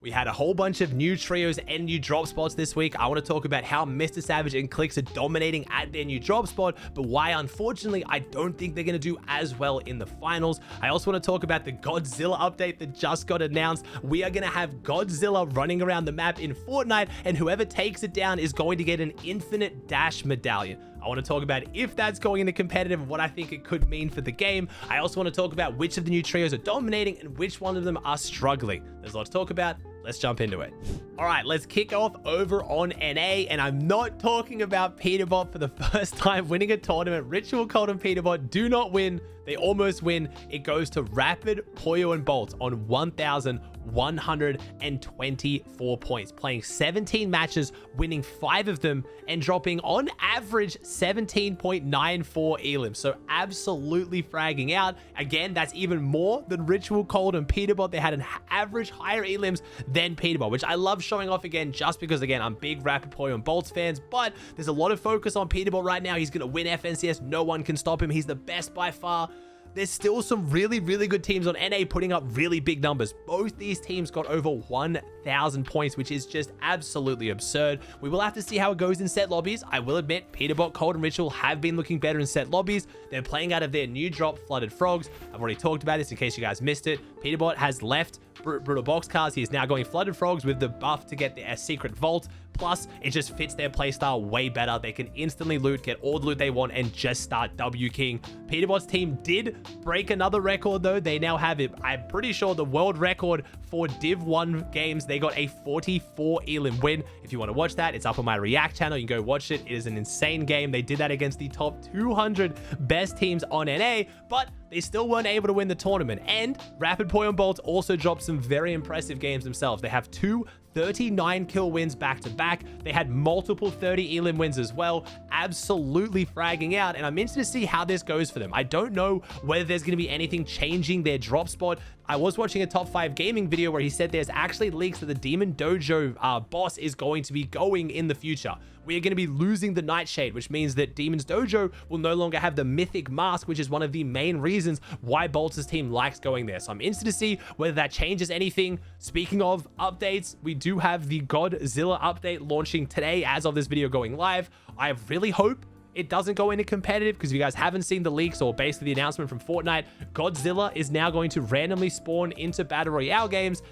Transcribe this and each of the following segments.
We had a whole bunch of new trios and new drop spots this week. I want to talk about how MrSavage and Clix are dominating at their new drop spot, but why, unfortunately, I don't think they're going to do as well in the finals. I also want to talk about the Godzilla update that just got announced. We are going to have Godzilla running around the map in Fortnite, and whoever takes it down is going to get an infinite dash medallion. I want to talk about if that's going into competitive and what I think it could mean for the game. I also want to talk about which of the new trios are dominating and which one of them are struggling. There's a lot to talk about. Let's jump into it. All right, let's kick off over on NA, and I'm not talking about Peterbot for the first time winning a tournament. Ritual Cult and Peterbot do not win. They almost win. It goes to Rapid, Poyo, and Bolt on 1,124 points, playing 17 matches, winning 5 of them, and dropping on average 17.94 elim. So absolutely fragging out. Again, that's even more than Ritual Cold and Peterbot. They had an average higher elims than Peterbot, which I love showing off again, just because, again, I'm big Rapid, Poyo, and Bolts fans, but there's a lot of focus on Peterbot right now. He's going to win FNCS. No one can stop him. He's the best by far. There's still some really good teams on NA putting up really big numbers. Both these teams got over 1,000 points, which is just absolutely absurd. We will have to see how it goes in set lobbies. I will admit, Peterbot, Cold, and Ritual have been looking better in set lobbies. They're playing out of their new drop, Flooded Frogs. I've already talked about this in case you guys missed it. Peterbot has left Brutal Boxcars. He is now going Flooded Frogs with the buff to get their secret vault. Plus, it just fits their playstyle way better. They can instantly loot, get all the loot they want, and just start W King. Peterbot's team did break another record, though. They now have it, I'm pretty sure, the world record for Div 1 games. They got a 44 elim win. If you want to watch that, it's up on my React channel. You can go watch it. It is an insane game. They did that against the top 200 best teams on NA, but they still weren't able to win the tournament. And Rapid, Poyo, and Bolt also dropped some very impressive games themselves. They have 2 39 kill wins back to back. They had multiple 30 elim wins as well. Absolutely fragging out, and I'm interested to see how this goes for them. I don't know whether there's going to be anything changing their drop spot. I was watching a top 5 gaming video where he said there's actually leaks that the Demon Dojo boss is going to be going in the future. We are going to be losing the Nightshade, which means that Demon's Dojo will no longer have the mythic mask, which is one of the main reasons why Bolts' team likes going there. So I'm interested to see whether that changes anything. Speaking of updates, we do have the Godzilla update launching today as of this video going live. I really hope it doesn't go into competitive, because if you guys haven't seen the leaks or basically the announcement from Fortnite, Godzilla is now going to randomly spawn into Battle Royale games.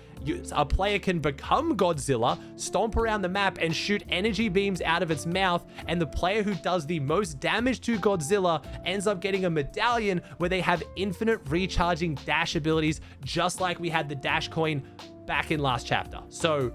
A player can become Godzilla, stomp around the map, and shoot energy beams out of its mouth, and the player who does the most damage to Godzilla ends up getting a medallion where they have infinite recharging dash abilities, just like we had the dash coin back in last chapter. So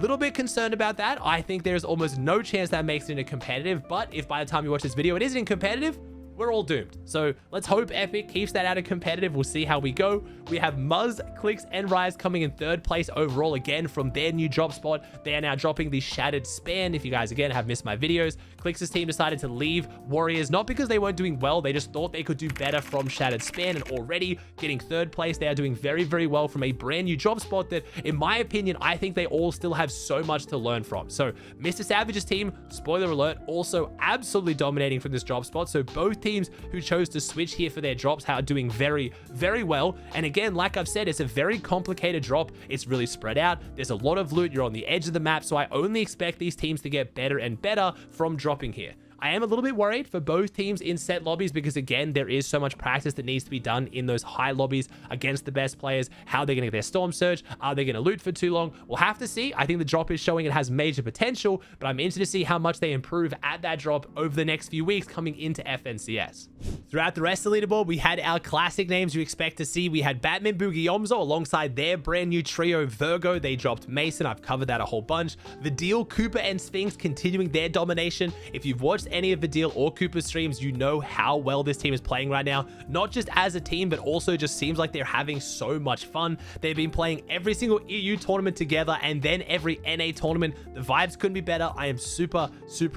little bit concerned about that. I think there's almost no chance that makes it into competitive, but if by the time you watch this video it isn't in competitive, we're all doomed. So let's hope Epic keeps that out of competitive. We'll see how we go. We have Muzz, Clix, and Rise coming in 3rd place overall again from their new drop spot. They are now dropping the Shattered Span. If you guys, again, have missed my videos, Clix's team decided to leave Warriors, not because they weren't doing well. They just thought they could do better from Shattered Span, and already getting 3rd place. They are doing very well from a brand new drop spot that, in my opinion, I think they all still have so much to learn from. So MrSavage's team, spoiler alert, also absolutely dominating from this drop spot. So both teams who chose to switch here for their drops are doing very well. And again, like I've said, it's a very complicated drop. It's really spread out. There's a lot of loot. You're on the edge of the map. So I only expect these teams to get better and better from dropping here. I am a little bit worried for both teams in set lobbies, because again, there is so much practice that needs to be done in those high lobbies against the best players. How are they going to get their Storm Surge? Are they going to loot for too long? We'll have to see. I think the drop is showing it has major potential, but I'm interested to see how much they improve at that drop over the next few weeks coming into FNCS. Throughout the rest of the leaderboard, we had our classic names you expect to see. We had Batman Boogie Yomzo alongside their brand new trio Virgo. They dropped Mason. I've covered that a whole bunch. Videel, Cooper, and Sphinx continuing their domination. If you've watched any of Videel or Cooper streams, you know how well this team is playing right now. Not just as a team, but also just seems like they're having so much fun. They've been playing every single EU tournament together and then every NA tournament. The vibes couldn't be better. I am super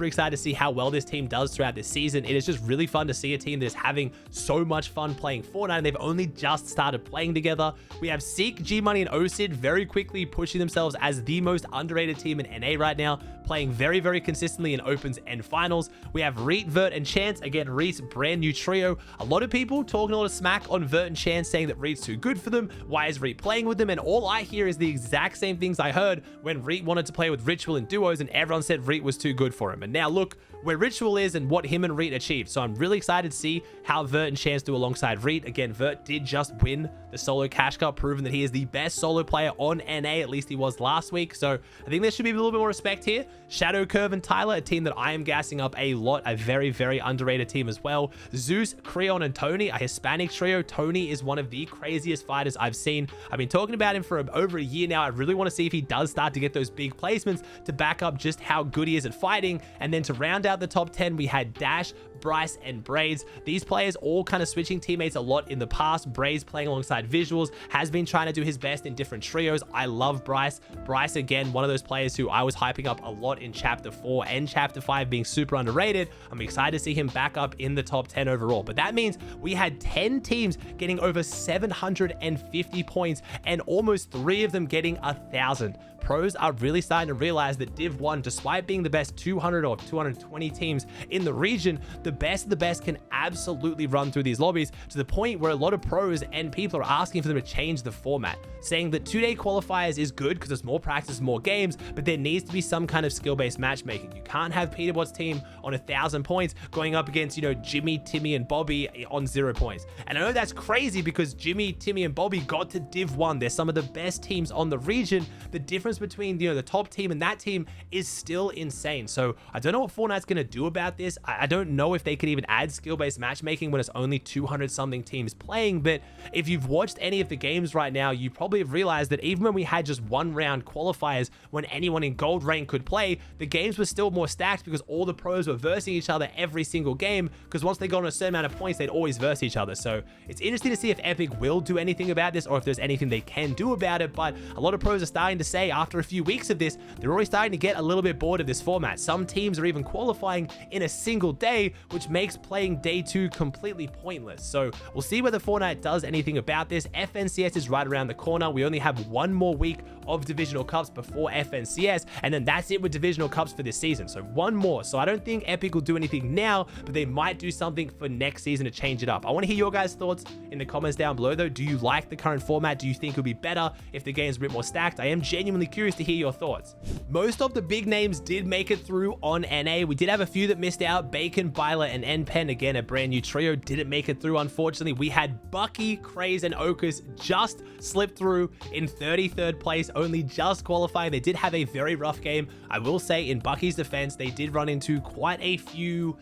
excited to see how well this team does throughout this season. It is just really fun to see a team that's having so much fun playing Fortnite, and they've only just started playing together. We have Seek, G-Money, and OSID very quickly pushing themselves as the most underrated team in NA right now, playing very consistently in opens and finals. we have Reet, Vert, and Chance. Again, Reet's brand new trio. A lot of people talking a lot of smack on Vert and Chance, saying that Reet's too good for them. Why is Reet playing with them? And all I hear is the exact same things I heard when Reet wanted to play with Ritual in duos, and everyone said Reet was too good for him. And now look where Ritual is and what him and Reet achieved. So I'm really excited to see how Vert and Chance do alongside Reet. Again, Vert did just win the solo cash cup, proving that he is the best solo player on NA. At least he was last week. So I think there should be a little bit more respect here. Shadow, Curve, and Tyler, a team that I am gassing up a lot. A very, very underrated team as well. Zeus, Creon, and Tony, a Hispanic trio. Tony is one of the craziest fighters I've seen. I've been talking about him for over a year now. I really want to see if he does start to get those big placements to back up just how good he is at fighting. And then to round out the top 10, we had Dash, Bryce, and Braids. These players all kind of switching teammates a lot in the past. Braids playing alongside Visuals, has been trying to do his best in different trios. I love Bryce. Bryce, again, one of those players who I was hyping up a lot in Chapter 4 and Chapter 5, being super underrated. I'm excited to see him back up in the top 10 overall. But that means we had 10 teams getting over 750 points and almost 3 of them getting 1,000. Pros are really starting to realize that Div 1, despite being the best 200 or 220 teams in the region, the best of the best can absolutely run through these lobbies, to the point where a lot of pros and people are asking for them to change the format, saying that 2-day qualifiers is good because there's more practice, more games, but there needs to be some kind of skill-based matchmaking. You can't have Peterbot's team on 1,000 points going up against, you know, Jimmy, Timmy, and Bobby on 0 points. And I know that's crazy because Jimmy, Timmy, and Bobby got to Div 1. They're some of the best teams on the region. The difference between, you know, the top team and that team is still insane. So I don't know what Fortnite's going to do about this. I don't know if they could even add skill-based matchmaking when it's only 200 something teams playing. But if you've watched any of the games right now, you probably have realized that even when we had just 1-round qualifiers when anyone in gold rank could play, the games were still more stacked because all the pros were versing each other every single game, because once they got on a certain amount of points, they'd always verse each other. So it's interesting to see if Epic will do anything about this, or if there's anything they can do about it. But a lot of pros are starting to say, after a few weeks of this, they're already starting to get a little bit bored of this format. Some teams are even qualifying in a single day, which makes playing day 2 completely pointless. So we'll see whether Fortnite does anything about this. FNCS is right around the corner. We only have 1 more week of divisional cups before FNCS, and then that's it with divisional cups for this season. So 1 more. So I don't think Epic will do anything now, but they might do something for next season to change it up. I want to hear your guys' thoughts in the comments down below though. Do you like the current format? Do you think it would be better if the game's a bit more stacked? I am genuinely curious to hear your thoughts. Most of the big names did make it through on NA. We did have a few that missed out. Bacon, Byler, and Npen, again, a brand new trio, didn't make it through, unfortunately. We had Bucky, Craze, and Okus just slipped through in 33rd place, only just qualifying. They did have a very rough game. I will say, in Bucky's defense, they did run into quite a few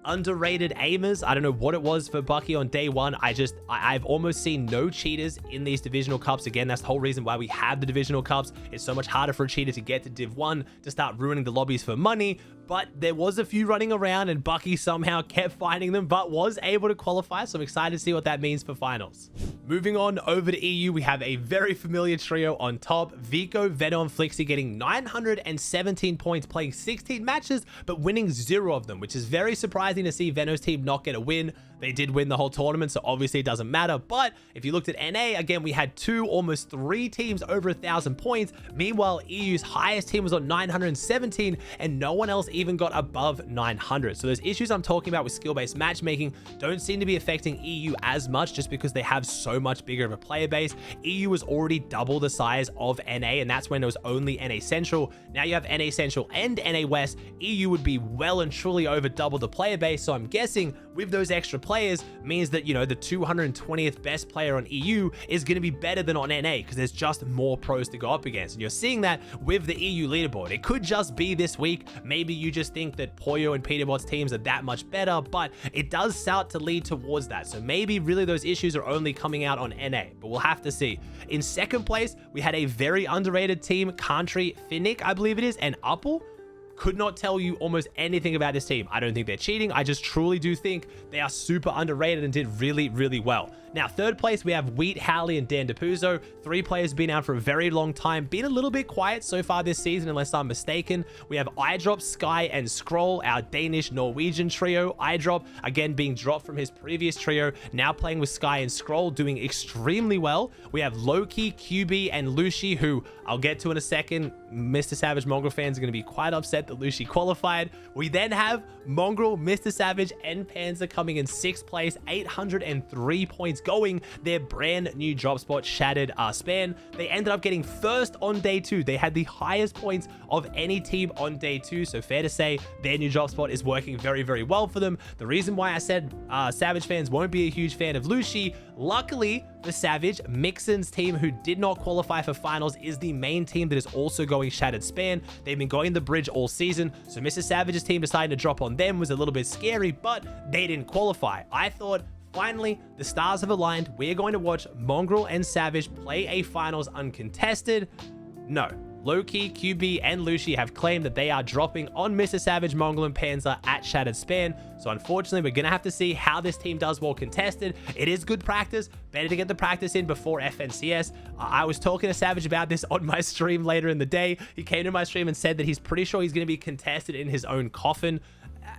underrated aimers. I don't know what it was for Bucky on day 1. I've almost seen no cheaters in these divisional cups. Again, that's the whole reason why we have the divisional cups. It's so much harder for a cheater to get to Div 1 to start ruining the lobbies for money. But there was a few running around, and Bucky somehow kept finding them, but was able to qualify. So I'm excited to see what that means for finals. Moving on over to EU, we have a very familiar trio on top. Vico, Venom, Flixie getting 917 points, playing 16 matches, but winning 0 of them, which is very surprising to see Venom's team not get a win. They did win the whole tournament, so obviously it doesn't matter. But if you looked at NA, again, we had 2, almost 3 teams over 1,000 points. Meanwhile, EU's highest team was on 917, and no one else even got above 900. So those issues I'm talking about with skill-based matchmaking don't seem to be affecting EU as much, just because they have so much bigger of a player base. EU was already double the size of NA, and that's when it was only NA Central. Now you have NA Central and NA West. EU would be well and truly over double the player base. So I'm guessing with those extra players means that, you know, the 220th best player on EU is going to be better than on NA, because there's just more pros to go up against. And you're seeing that with the EU leaderboard. It could just be this week. Maybe you just think that Poyo and Peterbot's teams are that much better, but it does start to lead towards that. So maybe really those issues are only coming out on NA, but we'll have to see. In second place, we had a very underrated team, Country, Finnick, I believe it is, and Upple. Could not tell you almost anything about this team. I don't think they're cheating. I just truly do think they are super underrated and did really, really well. Now, third place, we have Wheat, Howley, and Dan DePuzzo. 3 players been out for a very long time. Been a little bit quiet so far this season, unless I'm mistaken. We have Eyedrop, Sky, and Scroll, our Danish-Norwegian trio. Eyedrop, again, being dropped from his previous trio, now playing with Sky and Scroll, doing extremely well. We have Loki, QB, and Lucy, who I'll get to in a second. Mr. Savage Mongraal fans are going to be quite upset upset that Lucy qualified. We then have Mongraal, Mr. Savage, and Panzer coming in 6th place, 803 points, going their brand new drop spot, Shattered Span. They ended up getting first on day 2. They had the highest points of any team on day 2, so fair to say their new drop spot is working very, very well for them. The reason why I said Savage fans won't be a huge fan of Lucy, luckily for Savage, Mixon's team, who did not qualify for finals, is the main team that is also going Shattered Span. They've been going the bridge all season, so Mr. Savage's team deciding to drop on them was a little bit scary, but they didn't qualify. I thought, finally, the stars have aligned. We're going to watch Mongraal and Savage play a finals uncontested. No. Loki, QB, and Lucy have claimed that they are dropping on Mr. Savage, Mongraal, and Panzer at Shattered Span. So unfortunately, we're going to have to see how this team does while contested. It is good practice. Better to get the practice in before FNCS. I was talking to Savage about this on my stream later in the day. He came to my stream and said that he's pretty sure he's going to be contested in his own coffin.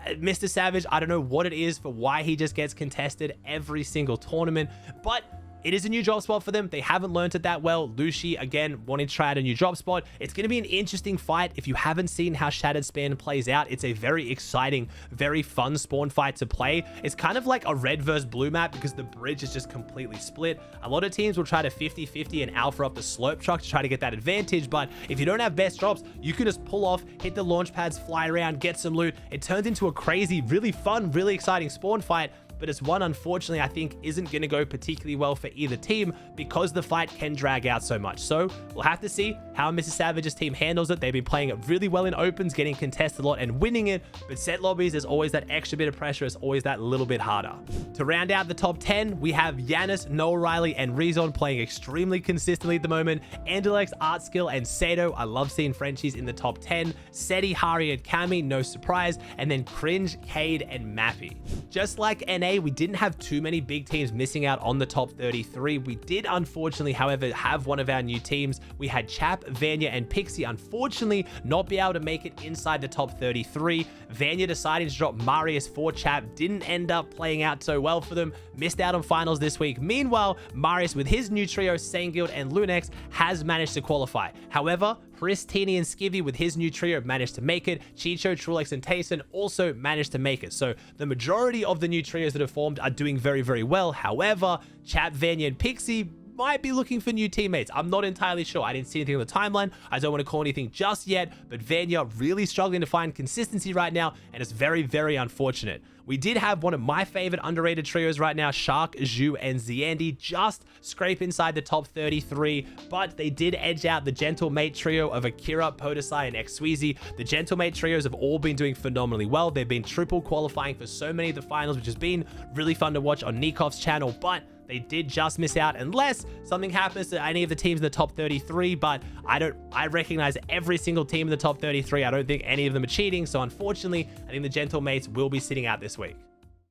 Mr. Savage, I don't know what it is for why he just gets contested every single tournament, but it is a new drop spot for them. They haven't learned it that well. Lucy, again, wanting to try out a new drop spot. It's going to be an interesting fight. If you haven't seen how Shattered Span plays out, it's a very exciting, very fun spawn fight to play. It's kind of like a red versus blue map because the bridge is just completely split. A lot of teams will try to 50-50 and alpha up the slope truck to try to get that advantage, but if you don't have best drops, you can just pull off, hit the launch pads, fly around, get some loot. It turns into a crazy, really fun, really exciting spawn fight, but it's one, unfortunately, I think isn't going to go particularly well for either team because the fight can drag out so much. So we'll have to see how Mr. Savage's team handles it. They've been playing it really well in opens, getting contested a lot and winning it, but set lobbies, there's always that extra bit of pressure. It's always that little bit harder. To round out the top 10, we have Yanis, Noah Riley, and Rezon playing extremely consistently at the moment. Andalex, Artskill, and Sato. I love seeing Frenchies in the top 10. Seti, Hari, and Kami, no surprise. And then Cringe, Cade, and Mappy. Just like NA, we didn't have too many big teams missing out on the top 33. We did, unfortunately, however, have one of our new teams. We had Chap, Vanya, and Pixie, unfortunately, not be able to make it inside the top 33. Vanya deciding to drop Marius for Chap. Didn't end up playing out so well for them. Missed out on finals this week. Meanwhile, Marius, with his new trio, Sanguild and Lunex, has managed to qualify. However, Pristini and Skivvy with his new trio have managed to make it. Chicho, Trulex, and Tayson also managed to make it. So the majority of the new trios that have formed are doing very, very well. However, Chap, Vanya, and Pixie might be looking for new teammates. I'm not entirely sure. I didn't see anything on the timeline. I don't want to call anything just yet, but Vanya really struggling to find consistency right now, and it's very, very unfortunate. We did have one of my favorite underrated trios right now, Shark, Zhu, and Ziandi, just scrape inside the top 33, but they did edge out the Gentle Mate trio of Akira, Podesai, and Xweezy. The Gentle Mate trios have all been doing phenomenally well. They've been triple qualifying for so many of the finals, which has been really fun to watch on Nikov's channel, but they did just miss out unless something happens to any of the teams in the top 33, but I recognize every single team in the top 33. I don't think any of them are cheating, so unfortunately, I think the Gentle Mates will be sitting out this week.